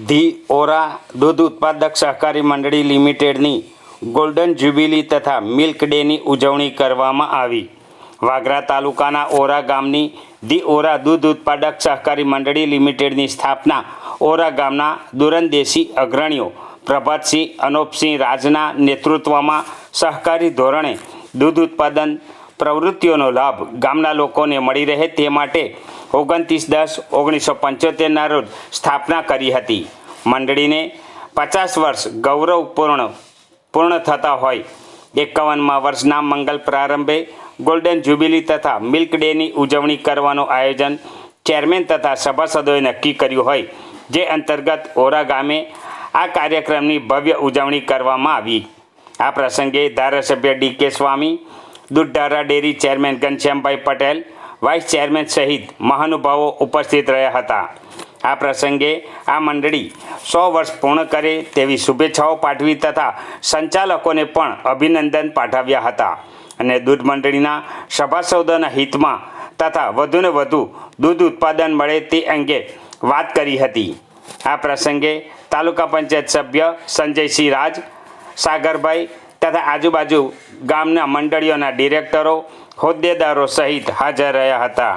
The ઓરા દૂધ ઉત્પાદક સહકારી મંડળી લિમિટેડની ગોલ્ડન જ્યુબિલી તથા મિલ્ક ડેની ઉજવણી કરવામાં આવી। વાગરા તાલુકાના ઓરા ગામની ધી ઓરા દૂધ ઉત્પાદક સહકારી મંડળી લિમિટેડની સ્થાપના ઓરા ગામના દૂરંદેશી અગ્રણીઓ પ્રભાતસિંહ અનોપસિંહ રાજના નેતૃત્વમાં સહકારી ધોરણે દૂધ ઉત્પાદન પ્રવૃત્તિઓનો લાભ ગામના લોકોને મળી રહે તે માટે 29/10/1975ના રોજ સ્થાપના કરી હતી। મંડળીને 50 વર્ષ પૂર્ણ થતા હોય 51મા વર્ષના મંગલ પ્રારંભે ગોલ્ડન જ્યુબિલી તથા મિલ્ક ડેની ઉજવણી કરવાનું આયોજન ચેરમેન તથા સભાસદોએ નક્કી કર્યું હોય, જે અંતર્ગત ઓરા ગામે આ કાર્યક્રમની ભવ્ય ઉજવણી કરવામાં આવી। આ પ્રસંગે ધારાસભ્ય ડી.કે. સ્વામી, દૂધધારા ડેરી ચેરમેન ઘનશ્યામભાઈ પટેલ, વાઇસ ચેરમેન સહિત મહાનુભાવો ઉપસ્થિત રહ્યા હતા। આ પ્રસંગે આ મંડળી 100 વર્ષ પૂર્ણ કરે તેવી શુભેચ્છાઓ પાઠવી તથા સંચાલકોને પણ અભિનંદન પાઠવ્યા હતા અને દૂધ મંડળીના સભાસદોના હિતમાં તથા વધુને વધુ દૂધ ઉત્પાદન મળે તે અંગે વાત કરી હતી। આ પ્રસંગે તાલુકા પંચાયત સભ્ય સંજયસિંહ રાજ, સાગરભાઈ તથા આજુબાજુ ગામના મંડળીઓના ડિરેક્ટરો, હોદ્દેદારો સહિત હાજર રહ્યા હતા।